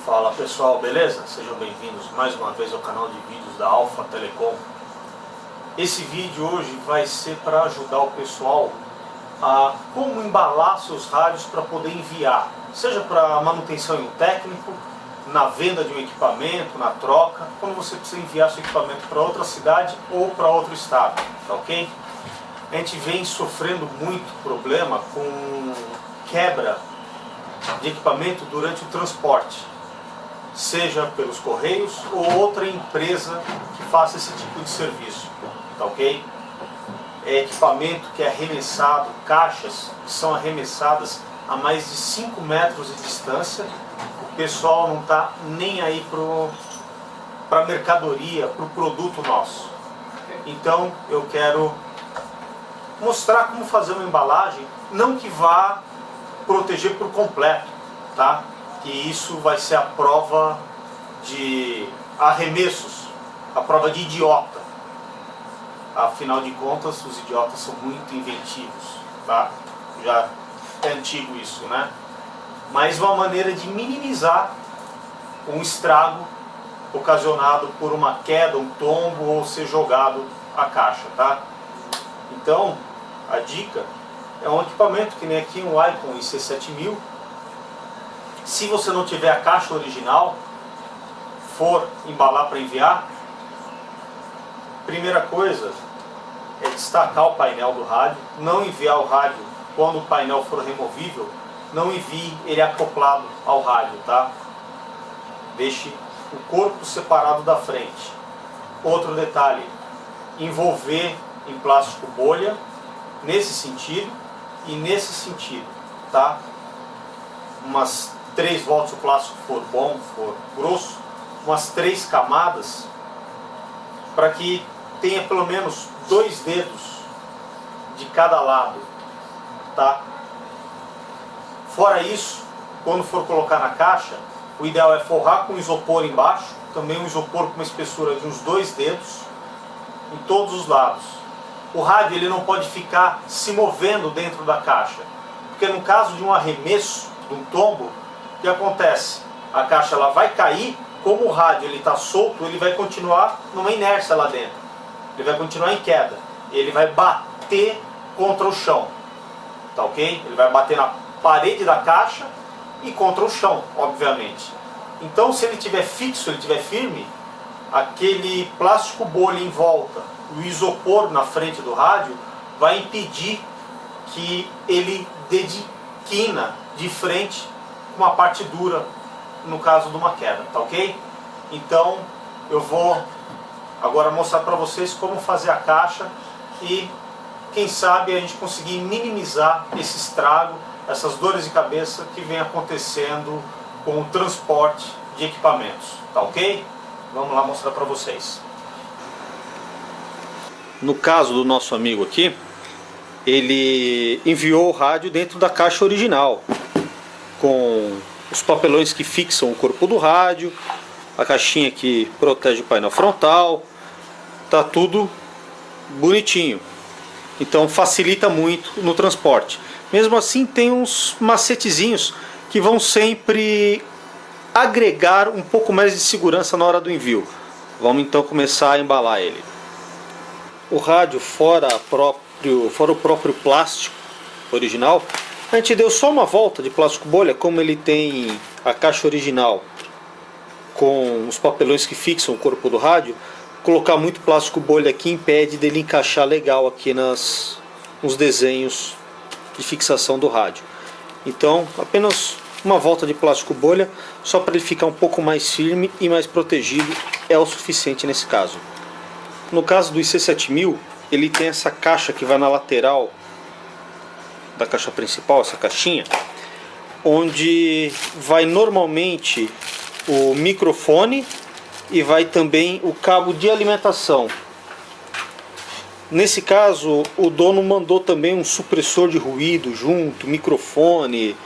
Fala pessoal, beleza? Sejam bem-vindos mais uma vez ao canal de vídeos da Alfa Telecom. Esse vídeo hoje vai ser para ajudar o pessoal a como embalar seus rádios para poder enviar, seja para manutenção em um técnico, na venda de um equipamento, na troca, quando você precisa enviar seu equipamento para outra cidade ou para outro estado, tá ok? A gente vem sofrendo muito problema com quebra de equipamento durante o transporte, seja pelos correios ou outra empresa que faça esse tipo de serviço, tá ok? É equipamento que é arremessado, caixas que são arremessadas a mais de 5 metros de distância, o pessoal não está nem aí para a mercadoria, para o produto nosso. Então eu quero mostrar como fazer uma embalagem, não que vá proteger por completo, tá? Que isso vai ser a prova de arremessos, a prova de idiota. Afinal de contas, os idiotas são muito inventivos, tá? Já é antigo isso, né? Mas uma maneira de minimizar um estrago ocasionado por uma queda, um tombo ou ser jogado a caixa, tá? Então, a dica é um equipamento que nem aqui um Icon IC7000. Se você não tiver a caixa original, for embalar para enviar, primeira coisa é destacar o painel do rádio, não enviar o rádio quando o painel for removível, não envie ele acoplado ao rádio, tá? Deixe o corpo separado da frente. Outro detalhe, envolver em plástico bolha, nesse sentido e nesse sentido, tá? Umas 3 voltas se o plástico for bom, for grosso, umas 3 camadas, para que tenha pelo menos 2 dedos de cada lado, tá? Fora isso, quando for colocar na caixa, o ideal é forrar com isopor embaixo, também um isopor com uma espessura de uns 2 dedos em todos os lados. O rádio ele não pode ficar se movendo dentro da caixa, porque no caso de um arremesso, de um tombo, o que acontece? A caixa ela vai cair, como o rádio está solto, ele vai continuar numa inércia lá dentro. Ele vai continuar em queda. Ele vai bater contra o chão. Tá ok? Ele vai bater na parede da caixa e contra o chão, obviamente. Então, se ele estiver fixo, ele estiver firme, aquele plástico bolha em volta, o isopor na frente do rádio, vai impedir que ele dê de quina de frente com uma parte dura, no caso de uma queda, tá ok? Então, eu vou agora mostrar para vocês como fazer a caixa e, quem sabe, a gente conseguir minimizar esse estrago, essas dores de cabeça que vem acontecendo com o transporte de equipamentos, tá ok? Vamos lá mostrar para vocês. No caso do nosso amigo aqui, ele enviou o rádio dentro da caixa original, com os papelões que fixam o corpo do rádio, a caixinha que protege o painel frontal, tá tudo bonitinho. Então facilita muito no transporte. Mesmo assim, tem uns macetezinhos que vão sempre agregar um pouco mais de segurança na hora do envio. Vamos então começar a embalar ele. O rádio, fora o próprio plástico original, a gente deu só uma volta de plástico bolha, como ele tem a caixa original com os papelões que fixam o corpo do rádio. Colocar muito plástico bolha aqui impede dele encaixar legal aqui nos desenhos de fixação do rádio. Então apenas uma volta de plástico bolha, só para ele ficar um pouco mais firme e mais protegido, é o suficiente nesse caso. No caso do IC7000, ele tem essa caixa que vai na lateral da caixa principal, essa caixinha, onde vai normalmente o microfone e vai também o cabo de alimentação. Nesse caso, o dono mandou também um supressor de ruído junto, microfone.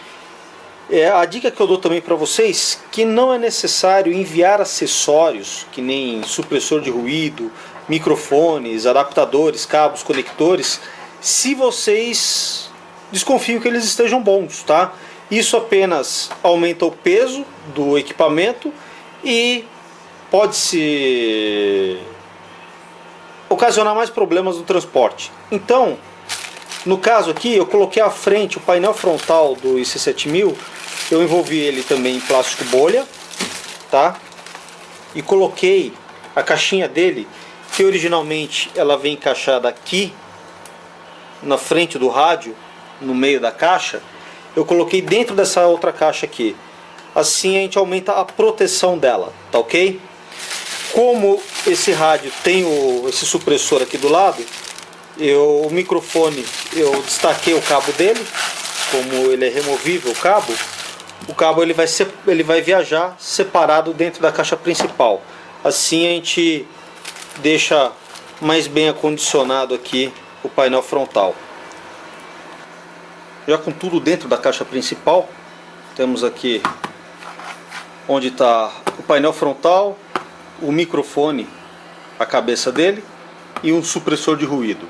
A dica que eu dou também para vocês, que não é necessário enviar acessórios, que nem supressor de ruído, microfones, adaptadores, cabos, conectores, se vocês desconfiam que eles estejam bons, tá? Isso apenas aumenta o peso do equipamento e pode se ocasionar mais problemas no transporte. Então, no caso aqui, eu coloquei à frente o painel frontal do IC7000, eu envolvi ele também em plástico bolha, tá? E coloquei a caixinha dele, que originalmente ela vem encaixada aqui na frente do rádio, no meio da caixa, eu coloquei dentro dessa outra caixa aqui. Assim a gente aumenta a proteção dela, tá ok? Como esse rádio tem esse supressor aqui do lado, o microfone, eu destaquei o cabo dele, como ele é removível o cabo ele vai viajar separado dentro da caixa principal. Assim a gente deixa mais bem acondicionado aqui o painel frontal. Já com tudo dentro da caixa principal, temos aqui onde está o painel frontal, o microfone, a cabeça dele e um supressor de ruído.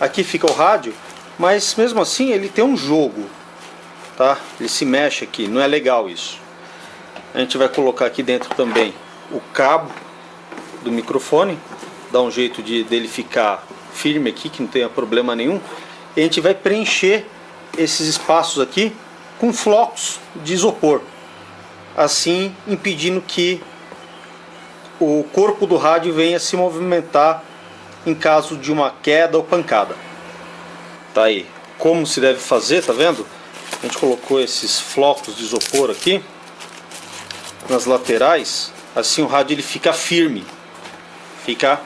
Aqui fica o rádio, mas mesmo assim ele tem um jogo, tá? Ele se mexe aqui, não é legal isso. A gente vai colocar aqui dentro também o cabo do microfone, dá um jeito dele ficar firme aqui, que não tenha problema nenhum. E a gente vai preencher esses espaços aqui com flocos de isopor, assim impedindo que o corpo do rádio venha se movimentar em caso de uma queda ou pancada. Tá aí como se deve fazer, tá vendo? A gente colocou esses flocos de isopor aqui nas laterais, assim o rádio ele fica firme, fica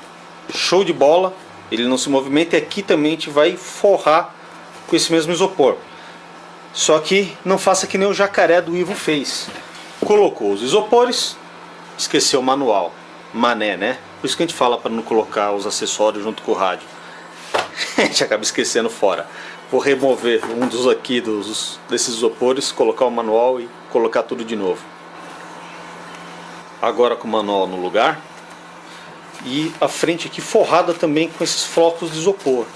show de bola, ele não se movimenta. E aqui também a gente vai forrar com esse mesmo isopor, só que não faça que nem o jacaré do Ivo fez. Colocou os isopores, esqueceu o manual, mané, né? Por isso que a gente fala para não colocar os acessórios junto com o rádio. A gente acaba esquecendo fora. Vou remover um dos aqui desses isopores, colocar o manual e colocar tudo de novo. Agora com o manual no lugar e a frente aqui forrada também com esses flocos de isopor.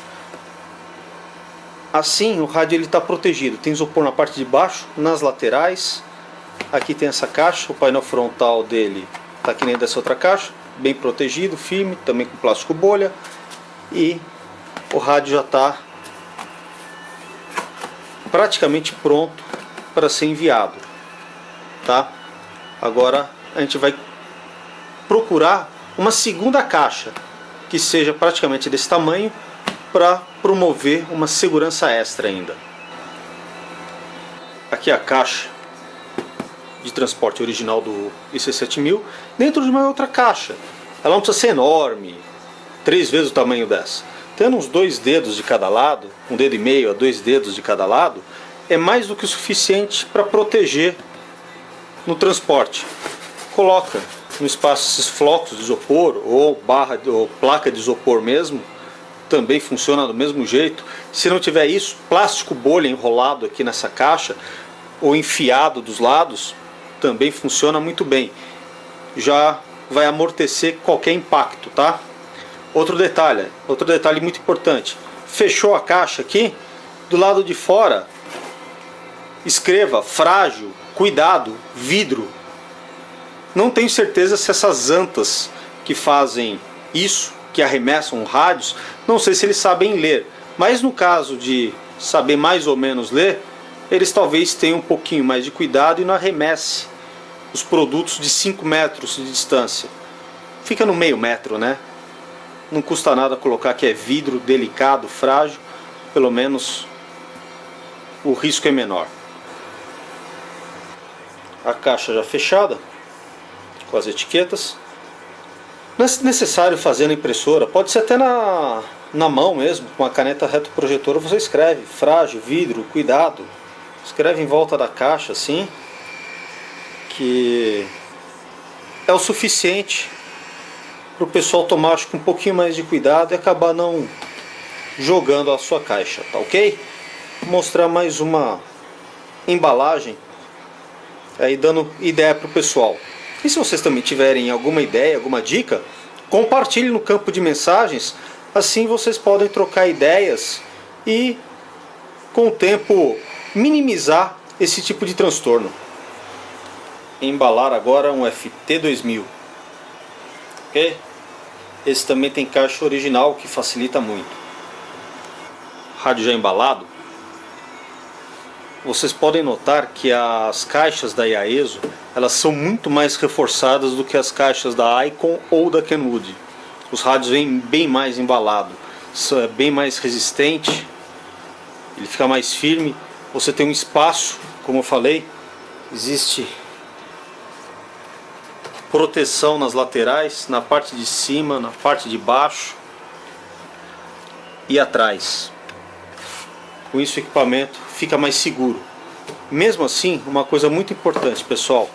Assim o rádio ele está protegido. Tem isopor na parte de baixo, nas laterais. Aqui tem essa caixa, o painel frontal dele está aqui dentro dessa outra caixa, bem protegido, firme, também com plástico bolha. E o rádio já está praticamente pronto para ser enviado, tá? Agora a gente vai procurar uma segunda caixa que seja praticamente desse tamanho, para promover uma segurança extra ainda. Aqui é a caixa de transporte original do IC7000 dentro de uma outra caixa. Ela não precisa ser enorme, 3 vezes o tamanho dessa. Tendo uns 2 dedos de cada lado, 1,5 dedo a 2 dedos de cada lado, é mais do que o suficiente para proteger no transporte. Coloca no espaço esses flocos de isopor ou placa de isopor mesmo, também funciona do mesmo jeito. Se não tiver isso, plástico bolha enrolado aqui nessa caixa ou enfiado dos lados, também funciona muito bem. Já vai amortecer qualquer impacto, tá? Outro detalhe muito importante. Fechou a caixa aqui, do lado de fora escreva frágil, cuidado, vidro. Não tenho certeza se essas antas que fazem isso, que arremessam rádios, não sei se eles sabem ler, mas no caso de saber mais ou menos ler, eles talvez tenham um pouquinho mais de cuidado e não arremesse os produtos de 5 metros de distância. Fica no meio metro, né? Não custa nada colocar que é vidro delicado, frágil, pelo menos o risco é menor. A caixa já fechada, com as etiquetas. Não é necessário fazer na impressora, pode ser até na mão mesmo, com a caneta retroprojetora você escreve frágil, vidro, cuidado. Escreve em volta da caixa assim, que é o suficiente para o pessoal tomar, acho que um pouquinho mais de cuidado e acabar não jogando a sua caixa, tá ok? Vou mostrar mais uma embalagem aí, dando ideia para o pessoal. E se vocês também tiverem alguma ideia, alguma dica, compartilhe no campo de mensagens, assim vocês podem trocar ideias e com o tempo minimizar esse tipo de transtorno. Embalar agora um FT2000, ok? Esse também tem caixa original, que facilita muito. Rádio já embalado. Vocês podem notar que as caixas da Yaeso, elas são muito mais reforçadas do que as caixas da Icon ou da Kenwood. Os rádios vêm bem mais embalado, é bem mais resistente, ele fica mais firme. Você tem um espaço, como eu falei, existe proteção nas laterais, na parte de cima, na parte de baixo e atrás. Com isso o equipamento fica mais seguro. Mesmo assim, uma coisa muito importante, pessoal,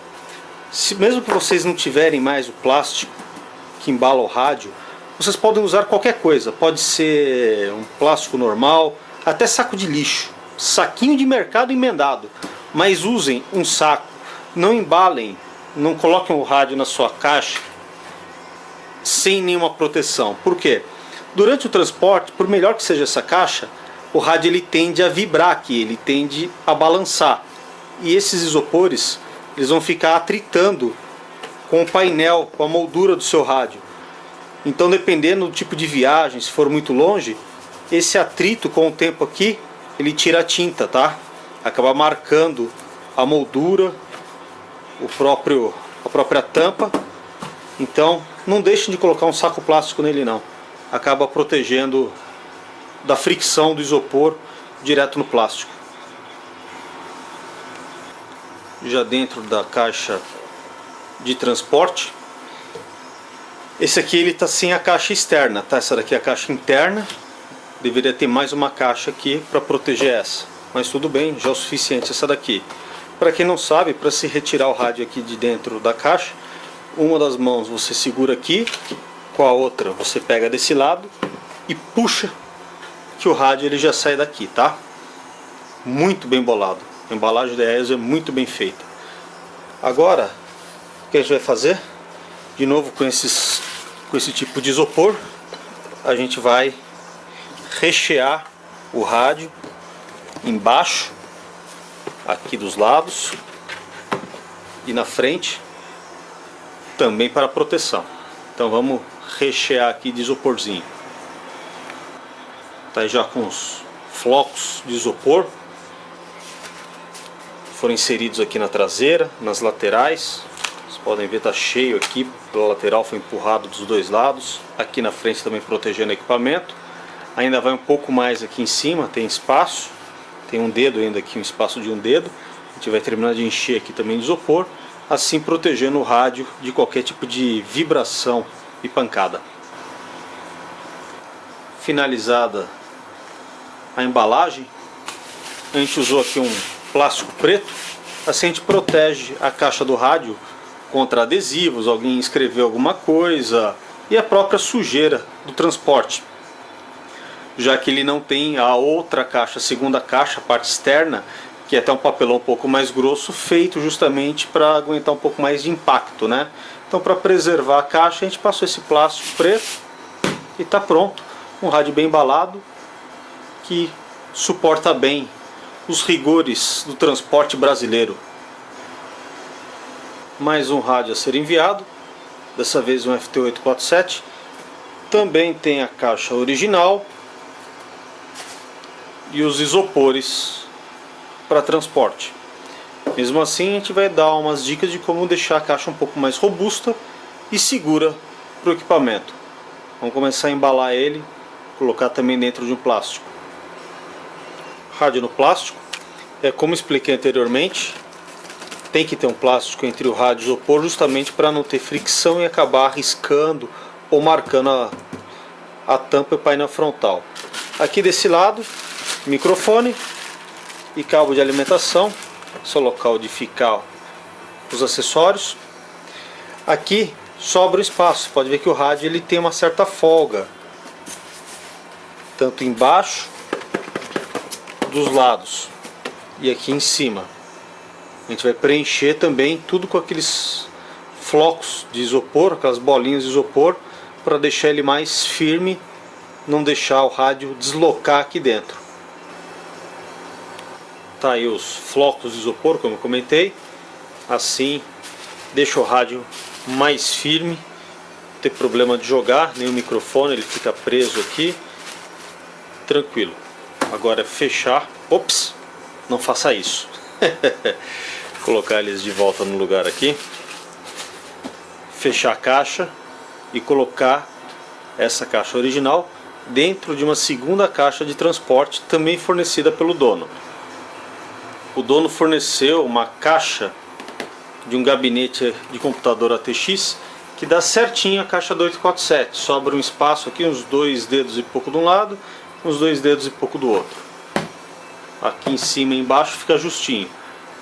mesmo que vocês não tiverem mais o plástico que embala o rádio, vocês podem usar qualquer coisa. Pode ser um plástico normal, até saco de lixo, saquinho de mercado emendado, mas usem um saco. Não embalem, não coloquem o rádio na sua caixa sem nenhuma proteção. Por quê? Durante o transporte, por melhor que seja essa caixa, o rádio ele tende a vibrar aqui, ele tende a balançar. E esses isopores, eles vão ficar atritando com o painel, com a moldura do seu rádio. Então, dependendo do tipo de viagem, se for muito longe, esse atrito com o tempo aqui, ele tira a tinta, tá? Acaba marcando a moldura, a própria tampa. Então, não deixem de colocar um saco plástico nele não. Acaba protegendo da fricção do isopor direto no plástico. Já dentro da caixa de transporte, esse aqui ele está sem a caixa externa, tá? Essa daqui é a caixa interna. Deveria ter mais uma caixa aqui para proteger essa, mas tudo bem, já é o suficiente essa daqui. Para quem não sabe, para se retirar o rádio aqui de dentro da caixa, uma das mãos você segura aqui, com a outra você pega desse lado e puxa, que o rádio ele já sai daqui, tá? Muito bem bolado. A embalagem da Yaeso é muito bem feita. Agora, o que a gente vai fazer? De novo com esse tipo de isopor, a gente vai rechear o rádio embaixo, aqui dos lados e na frente, também para proteção. Então vamos rechear aqui de isoporzinho. Tá já com os flocos de isopor, foram inseridos aqui na traseira, nas laterais. Vocês podem ver, tá cheio aqui, pela lateral foi empurrado dos dois lados. Aqui na frente também protegendo o equipamento. Ainda vai um pouco mais aqui em cima, tem espaço. Tem um dedo ainda aqui, um espaço de um dedo. A gente vai terminar de encher aqui também de isopor, assim protegendo o rádio de qualquer tipo de vibração e pancada. Finalizada a embalagem, a gente usou aqui um plástico preto, assim a gente protege a caixa do rádio contra adesivos, alguém escreveu alguma coisa e a própria sujeira do transporte, já que ele não tem a outra caixa, a segunda caixa, a parte externa, que é até um papelão um pouco mais grosso, feito justamente para aguentar um pouco mais de impacto, né? Então, para preservar a caixa, a gente passou esse plástico preto e está pronto, um rádio bem embalado que suporta bem os rigores do transporte brasileiro. Mais um rádio a ser enviado, dessa vez um FT847. Também tem a caixa original e os isopores para transporte. Mesmo assim, a gente vai dar umas dicas de como deixar a caixa um pouco mais robusta e segura para o equipamento. Vamos começar a embalar ele, colocar também dentro de um plástico. Rádio no plástico, como expliquei anteriormente, tem que ter um plástico entre o rádio e o isopor, justamente para não ter fricção e acabar riscando ou marcando a tampa e o painel frontal. Aqui desse lado, microfone e cabo de alimentação, esse é o local de ficar os acessórios. Aqui sobra o espaço, pode ver que o rádio ele tem uma certa folga, tanto embaixo dos lados e aqui em cima. A gente vai preencher também tudo com aqueles flocos de isopor, aquelas bolinhas de isopor, para deixar ele mais firme, não deixar o rádio deslocar aqui dentro. Tá aí os flocos de isopor, como eu comentei. Assim deixa o rádio mais firme, não tem problema de jogar, nem o microfone, ele fica preso aqui, tranquilo. Agora é fechar, ops, não faça isso. Colocar eles de volta no lugar aqui, fechar a caixa e colocar essa caixa original dentro de uma segunda caixa de transporte, também fornecida pelo dono. O dono forneceu uma caixa de um gabinete de computador ATX que dá certinho a caixa do 847. Sobra um espaço aqui, uns 2 dedos e pouco de um lado, uns 2 dedos e pouco do outro. Aqui em cima e embaixo fica justinho.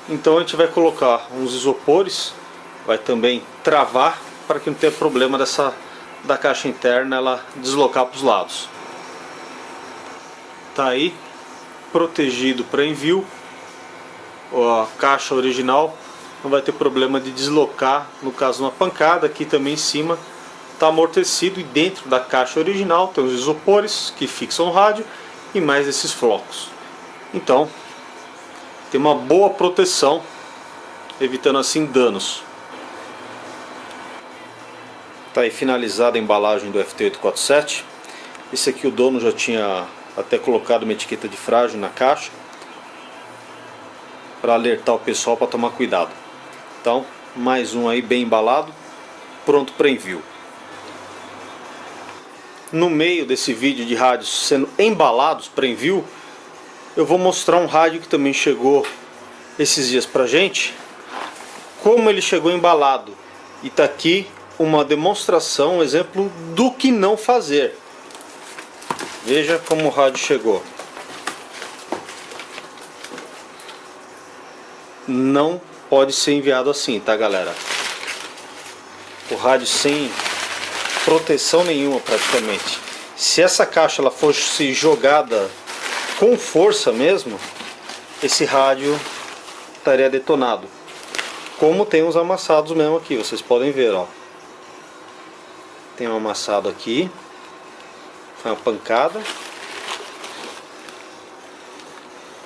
Então a gente vai colocar uns isopores, vai também travar para que não tenha problema da caixa interna ela deslocar para os lados. Tá aí protegido para envio. A caixa original não vai ter problema de deslocar no caso de uma pancada. Aqui também em cima está amortecido e dentro da caixa original tem os isopores que fixam o rádio e mais esses flocos. Então tem uma boa proteção, evitando assim danos. Tá aí finalizada a embalagem do FT847. Esse aqui o dono já tinha até colocado uma etiqueta de frágil na caixa para alertar o pessoal para tomar cuidado. Então, mais um aí bem embalado, pronto para envio. No meio desse vídeo de rádios sendo embalados para envio, eu vou mostrar um rádio que também chegou esses dias pra gente, como ele chegou embalado. E tá aqui uma demonstração, um exemplo do que não fazer. Veja como o rádio chegou. Não pode ser enviado assim, tá galera? O rádio sem proteção nenhuma praticamente. Se essa caixa ela fosse jogada com força mesmo, esse rádio estaria detonado. Como tem os amassados mesmo aqui, vocês podem ver, ó. Tem um amassado aqui. Foi uma pancada.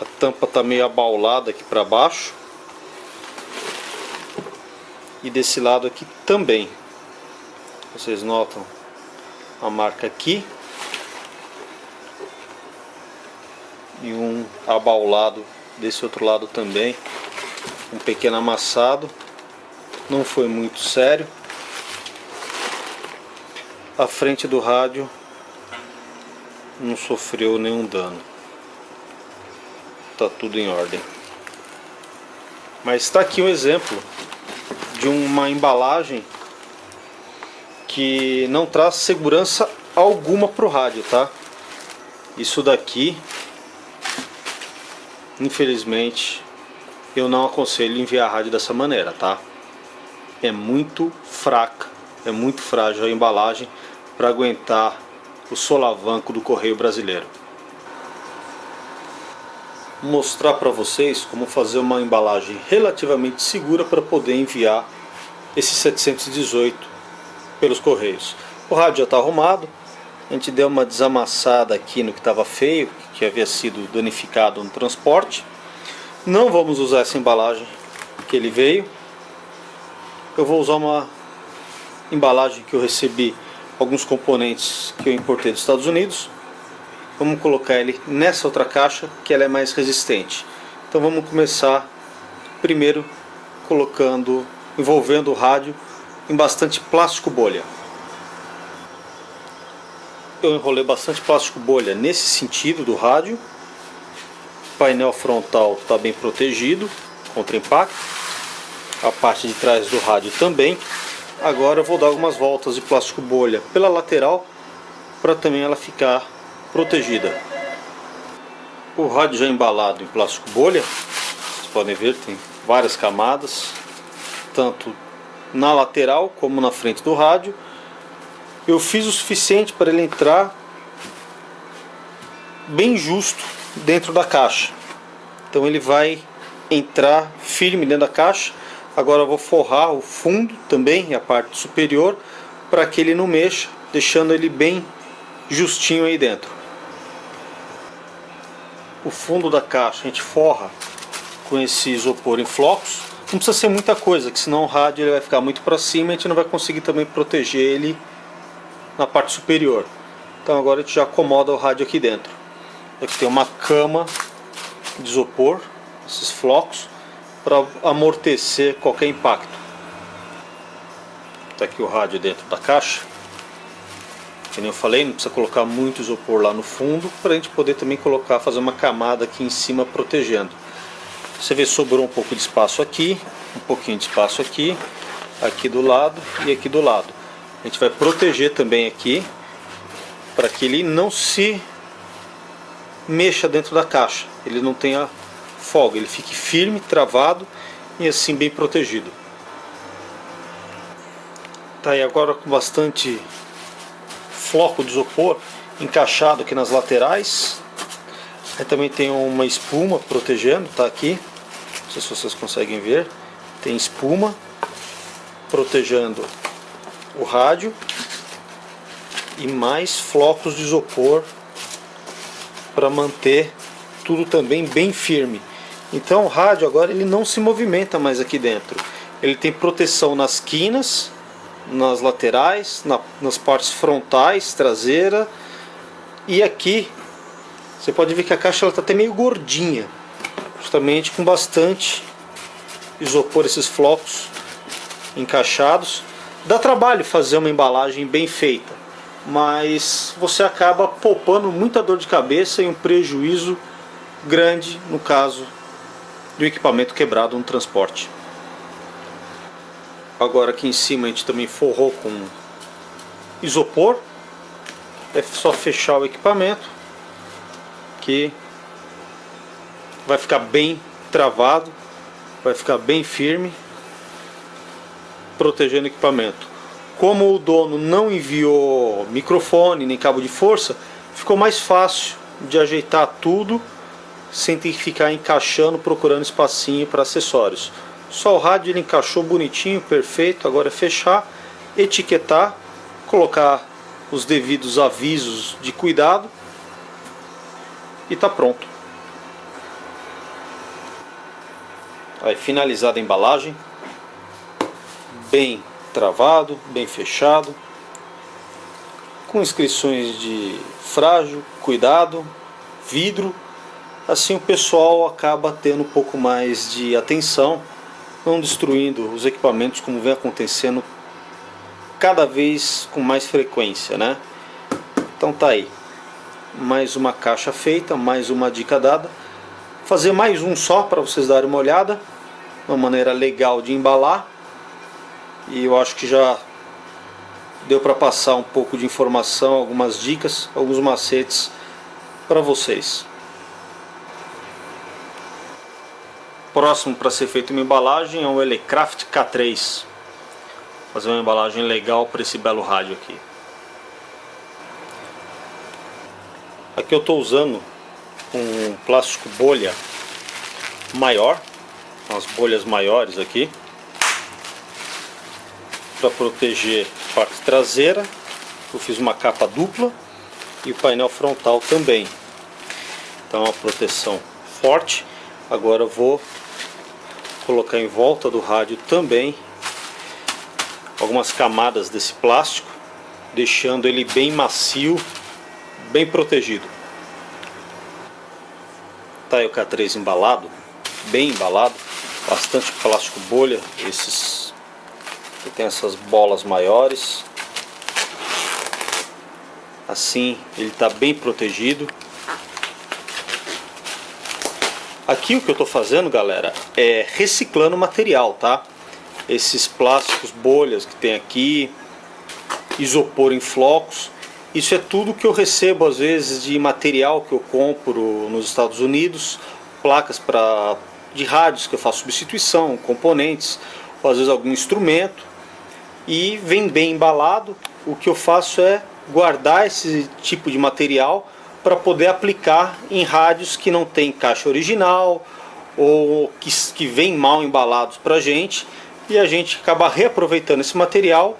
A tampa tá meio abaulada aqui para baixo. E desse lado aqui também. Vocês notam a marca aqui. E um abaulado desse outro lado também. Um pequeno amassado. Não foi muito sério. A frente do rádio não sofreu nenhum dano. Tá tudo em ordem. Mas está aqui um exemplo de uma embalagem que não traz segurança alguma para o rádio, tá? Isso daqui, infelizmente, eu não aconselho enviar rádio dessa maneira, tá? É muito fraca, é muito frágil a embalagem para aguentar o solavanco do correio brasileiro. Vou mostrar para vocês como fazer uma embalagem relativamente segura para poder enviar esse 718 pelos correios. O rádio já está arrumado. A gente deu uma desamassada aqui no que estava feio, que havia sido danificado no transporte. Não vamos usar essa embalagem que ele veio. Eu vou usar uma embalagem que eu recebi alguns componentes que eu importei dos Estados Unidos. Vamos colocar ele nessa outra caixa que ela é mais resistente. Então vamos começar primeiro envolvendo o rádio em bastante plástico bolha. Eu enrolei bastante plástico bolha nesse sentido do rádio. O painel frontal está bem protegido contra impacto. A parte de trás do rádio também. Agora eu vou dar algumas voltas de plástico bolha pela lateral para também ela ficar protegida. O rádio já embalado em plástico bolha, vocês podem ver, tem várias camadas, tanto na lateral como na frente do rádio. Eu fiz o suficiente para ele entrar bem justo dentro da caixa. Então ele vai entrar firme dentro da caixa. Agora eu vou forrar o fundo também, a parte superior, para que ele não mexa, deixando ele bem justinho aí dentro. O fundo da caixa a gente forra com esse isopor em flocos. Não precisa ser muita coisa, que senão o rádio ele vai ficar muito para cima e a gente não vai conseguir também proteger ele na parte superior. Então agora a gente já acomoda o rádio aqui dentro. Aqui tem uma cama de isopor, esses flocos, para amortecer qualquer impacto. Está aqui o rádio dentro da caixa. Como eu falei, não precisa colocar muito isopor lá no fundo, para a gente poder também colocar, fazer uma camada aqui em cima protegendo. Você vê, sobrou um pouco de espaço aqui, um pouquinho de espaço aqui, aqui do lado e aqui do lado. A gente vai proteger também aqui, para que ele não se mexa dentro da caixa, ele não tenha folga, ele fique firme, travado e assim bem protegido. Tá aí agora com bastante floco de isopor encaixado aqui nas laterais. Aí também tem uma espuma protegendo, tá aqui, não sei se vocês conseguem ver, tem espuma protegendo o rádio e mais flocos de isopor para manter tudo também bem firme. Então o rádio agora ele não se movimenta mais aqui dentro, ele tem proteção nas quinas, nas laterais, nas partes frontais, traseira, e aqui você pode ver que a caixa está até meio gordinha, justamente com bastante isopor, esses flocos encaixados. Dá trabalho fazer uma embalagem bem feita, mas você acaba poupando muita dor de cabeça e um prejuízo grande no caso do equipamento quebrado no transporte. Agora aqui em cima a gente também forrou com isopor, é só fechar o equipamento que vai ficar bem travado, vai ficar bem firme, protegendo o equipamento. Como o dono não enviou microfone nem cabo de força, ficou mais fácil de ajeitar tudo sem ter que ficar encaixando, procurando espacinho para acessórios. Só o rádio ele encaixou bonitinho, perfeito. Agora é fechar, etiquetar, colocar os devidos avisos de cuidado e tá pronto. Aí finalizada a embalagem, bem travado, bem fechado, com inscrições de frágil, cuidado, vidro. Assim o pessoal acaba tendo um pouco mais de atenção, não destruindo os equipamentos como vem acontecendo cada vez com mais frequência, né? Então tá aí, mais uma caixa feita, mais uma dica dada. Fazer mais um só para vocês darem uma olhada, uma maneira legal de embalar, e eu acho que já deu para passar um pouco de informação, algumas dicas, alguns macetes para vocês. Próximo para ser feita uma embalagem é o Elecraft K3. Fazer uma embalagem legal para esse belo rádio aqui. Aqui eu estou usando um plástico bolha maior, umas bolhas maiores aqui, para proteger a parte traseira. Eu fiz uma capa dupla e o painel frontal também. Então uma proteção forte. Agora eu vou colocar em volta do rádio também algumas camadas desse plástico, deixando ele bem macio, bem protegido. Tá aí o K3 embalado, bem embalado, bastante plástico bolha, esses tem essas bolas maiores. Assim ele está bem protegido. Aqui o que eu estou fazendo, galera, é reciclando material, tá? Esses plásticos bolhas que tem aqui, isopor em flocos, isso é tudo que eu recebo às vezes de material que eu compro nos Estados Unidos, placas de rádios que eu faço substituição, componentes, ou às vezes algum instrumento, e vem bem embalado. O que eu faço é guardar esse tipo de material para poder aplicar em rádios que não tem caixa original ou que vem mal embalados para a gente, e a gente acaba reaproveitando esse material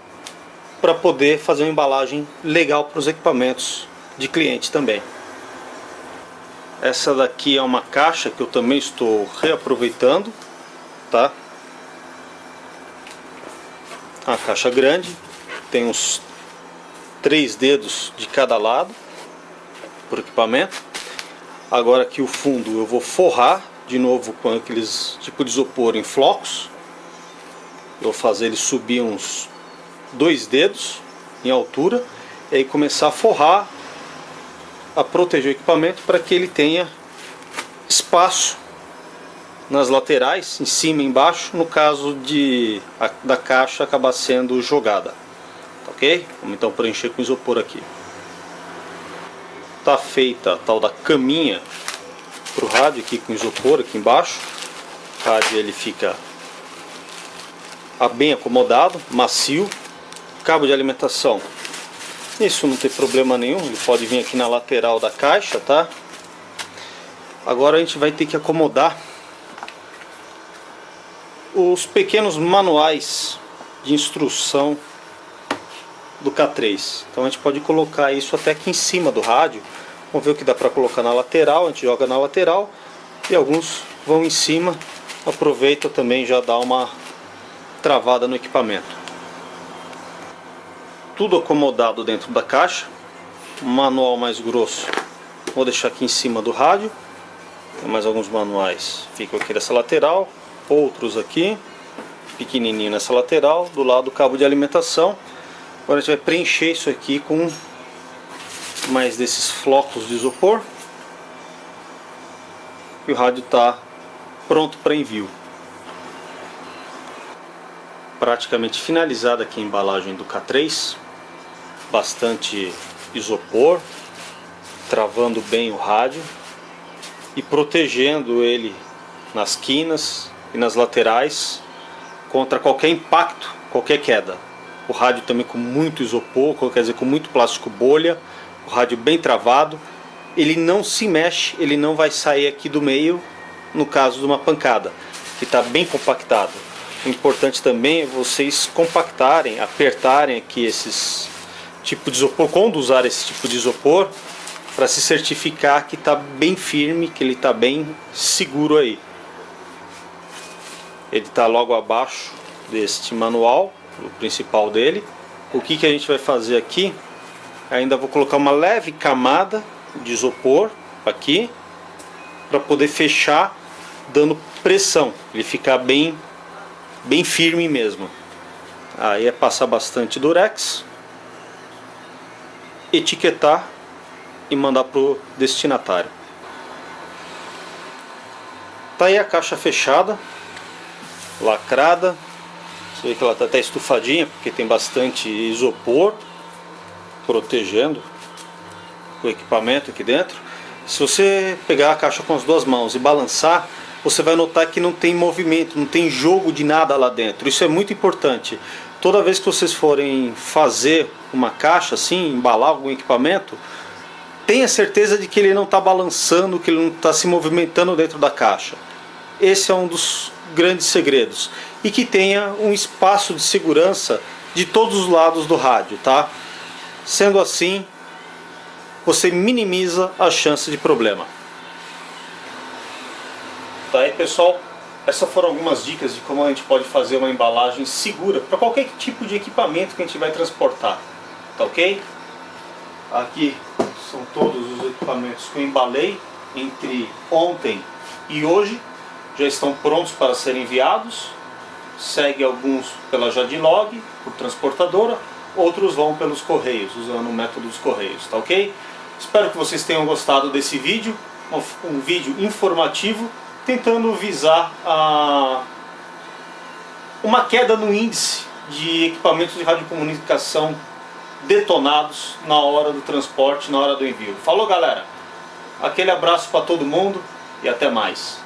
para poder fazer uma embalagem legal para os equipamentos de cliente também. Essa daqui é uma caixa que eu também estou reaproveitando, tá? A caixa grande, tem uns 3 dedos de cada lado por equipamento. Agora aqui o fundo eu vou forrar de novo com aqueles tipo de isopor em flocos. Eu vou fazer ele subir uns 2 dedos em altura e aí começar a forrar, a proteger o equipamento para que ele tenha espaço nas laterais, em cima e embaixo, no caso da caixa acabar sendo jogada. Tá ok? Vamos então preencher com isopor aqui. Tá feita a tal da caminha para o rádio aqui com isopor aqui embaixo. O rádio ele fica bem acomodado, macio. Cabo de alimentação, isso não tem problema nenhum, ele pode vir aqui na lateral da caixa, tá? Agora a gente vai ter que acomodar os pequenos manuais de instrução do K3. Então a gente pode colocar isso até aqui em cima do rádio. Vamos ver o que dá para colocar na lateral. A gente joga na lateral e alguns vão em cima. Aproveita também, já dá uma travada no equipamento. Tudo acomodado dentro da caixa. Manual mais grosso vou deixar aqui em cima do rádio. Tem mais alguns manuais, ficam aqui nessa lateral, outros aqui, pequenininho nessa lateral, do lado do cabo de alimentação. Agora a gente vai preencher isso aqui com mais desses flocos de isopor. E o rádio está pronto para envio. Praticamente finalizada aqui a embalagem do K3. Bastante isopor, travando bem o rádio e protegendo ele nas quinas e nas laterais contra qualquer impacto, qualquer queda. O rádio também com muito isopor, quer dizer, com muito plástico bolha, o rádio bem travado, ele não se mexe, ele não vai sair aqui do meio no caso de uma pancada, que está bem compactado. O importante também é vocês compactarem, apertarem aqui esses tipo de isopor, quando usar esse tipo de isopor, para se certificar que está bem firme, que ele está bem seguro aí. Ele está logo abaixo deste manual, o principal dele. O que a gente vai fazer aqui? Ainda vou colocar uma leve camada de isopor aqui, para poder fechar, dando pressão, ele ficar bem firme mesmo. Aí é passar bastante durex, etiquetar e mandar para o destinatário. Tá aí a caixa fechada, lacrada. Você vê que ela está até estufadinha, porque tem bastante isopor protegendo o equipamento aqui dentro. Se você pegar a caixa com as duas mãos e balançar, você vai notar que não tem movimento, não tem jogo de nada lá dentro. Isso é muito importante. Toda vez que vocês forem fazer uma caixa assim, embalar algum equipamento, tenha certeza de que ele não está balançando, que ele não está se movimentando dentro da caixa. Esse é um dos grandes segredos. E que tenha um espaço de segurança de todos os lados do rádio, tá? Sendo assim, você minimiza a chance de problema. Tá aí, pessoal, essas foram algumas dicas de como a gente pode fazer uma embalagem segura para qualquer tipo de equipamento que a gente vai transportar, tá ok? Aqui são todos os equipamentos que eu embalei entre ontem e hoje, já estão prontos para serem enviados. Segue alguns pela Jadilog, por transportadora, outros vão pelos correios, usando o método dos correios, tá ok? Espero que vocês tenham gostado desse vídeo, um vídeo informativo, tentando visar uma queda no índice de equipamentos de radiocomunicação detonados na hora do transporte, na hora do envio. Falou, galera! Aquele abraço para todo mundo e até mais!